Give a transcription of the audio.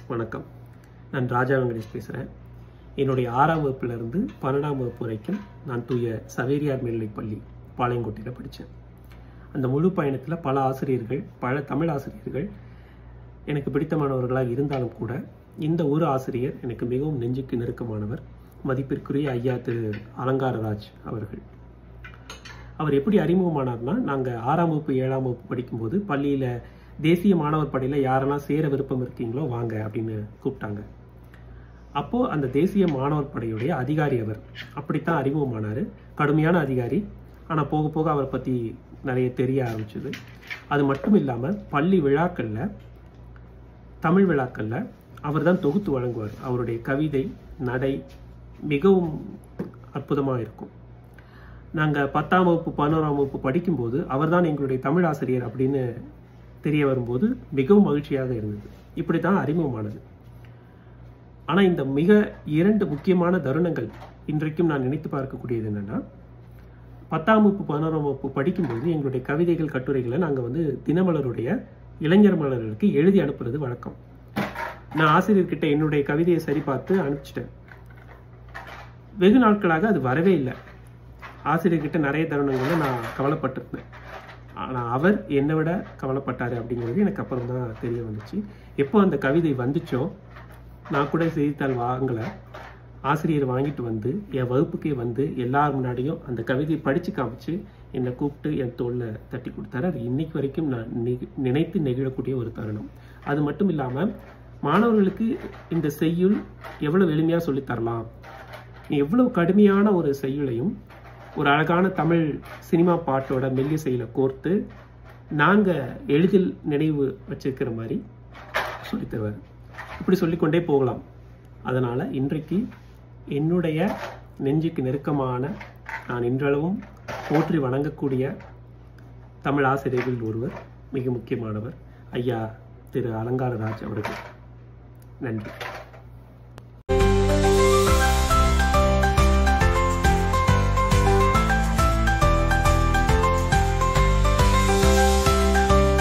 வணக்கம். நான் ராஜா வெங்கடேஷ் பேசுகிறேன். என்னுடைய 6ஆம் வகுப்பிலிருந்து 12ஆம் வகுப்பு வரைக்கும் நான் தூய சவேரியார் மேல்நிலைப்பள்ளி பாளையங்கோட்டையில் படித்தேன். அந்த முழு பயணத்தில் பல ஆசிரியர்கள், பல தமிழ் ஆசிரியர்கள் எனக்கு பிடித்தமானவர்களாக இருந்தாலும் கூட இந்த ஒரு ஆசிரியர் எனக்கு மிகவும் நெஞ்சுக்கு நெருக்கமானவர். மதிப்பிற்குரிய ஐயா திரு அலங்காரராஜ் அவர்கள். அவர் எப்படி அறிமுகமானார்னா, நாங்கள் 6ஆம் வகுப்பு 7ஆம் வகுப்பு படிக்கும்போது பள்ளியில் தேசிய மாணவர் படையில் யாரெல்லாம் சேர விருப்பம் இருக்கீங்களோ வாங்க அப்படின்னு கூப்பிட்டாங்க. அப்போது அந்த தேசிய மாணவர் படையுடைய அதிகாரி அவர். அப்படித்தான் அறிமுகமானார். கடுமையான அதிகாரி. ஆனால் போக போக அவரை பற்றி நிறைய தெரிய ஆரம்பிச்சது. அது மட்டும் இல்லாமல் பள்ளி விழாக்களில், தமிழ் விழாக்களில் அவர் தான் தொகுத்து வழங்குவார். அவருடைய கவிதை, நடை மிகவும் அற்புதமாக இருக்கும். நாங்கள் 10ஆம் வகுப்பு 11ஆம் வகுப்பு படிக்கும்போது அவர் தான் எங்களுடைய தமிழ் ஆசிரியர் அப்படின்னு தெரிய வரும்போது மிகவும் மகிழ்ச்சியாக இருந்தது. இப்படி தான் அறிமுகமானது. ஆனால் இந்த மிக 2 முக்கியமான தருணங்கள் இன்றைக்கும் நான் நினைத்து பார்க்கக்கூடியது என்னென்னா, 10ஆம் வகுப்பு 11ஆம் வகுப்பு படிக்கும்போது எங்களுடைய கவிதைகள், கட்டுரைகளை நாங்கள் தினமலருடைய இளைஞர் மலர்களுக்கு எழுதி அனுப்புறது வழக்கம். நான் ஆசிரியர்கிட்ட என்னுடைய கவிதையை சரி பார்த்து அனுப்பிச்சிட்டேன். வெகு நாட்களாக அது வரவே இல்லை. ஆசிரியர்கிட்ட நிறைய தருணங்களில் நான் கவலைப்பட்டிருந்தேன். ஆனால் அவர் என்னை விட கவலைப்பட்டார் அப்படிங்கிறது எனக்கு அப்புறம் தான் தெரிய வந்துச்சு. எப்போ அந்த கவிதை வந்துச்சோ, நான் கூட செய்தித்தாள் வாங்கலை. ஆசிரியர் வாங்கிட்டு வந்து என் வகுப்புக்கே வந்து எல்லார் முன்னாடியும் அந்த கவிதையை படித்து காமிச்சு என்னை கூப்பிட்டு என் தோளில் தட்டி கொடுத்தாரு. அது இன்னைக்கு வரைக்கும் நான் நினைத்து நெகிழக்கூடிய ஒரு தருணம். அது மட்டும் இல்லாமல் மாணவர்களுக்கு இந்த செய்யுள் எவ்வளோ எளிமையாக சொல்லித்தரலாம், எவ்வளோ கடுமையான ஒரு செய்யுளையும் ஒரு அழகான தமிழ் சினிமா பாட்டோட மெல்லிசையில் கோர்த்து நாங்கள் எளிதில் நினைவு வச்சிருக்கிற மாதிரி சொல்லி தருவார். இப்படி சொல்லிக்கொண்டே போகலாம். அதனால் இன்றைக்கு என்னுடைய நெஞ்சுக்கு நெருக்கமான, நான் இன்றளவும் போற்றி வணங்கக்கூடிய தமிழ் ஆசிரியர்கள் ஒருவர், மிக முக்கியமானவர், ஐயா திரு அலங்காரராஜ் அவர்கள். நன்றி.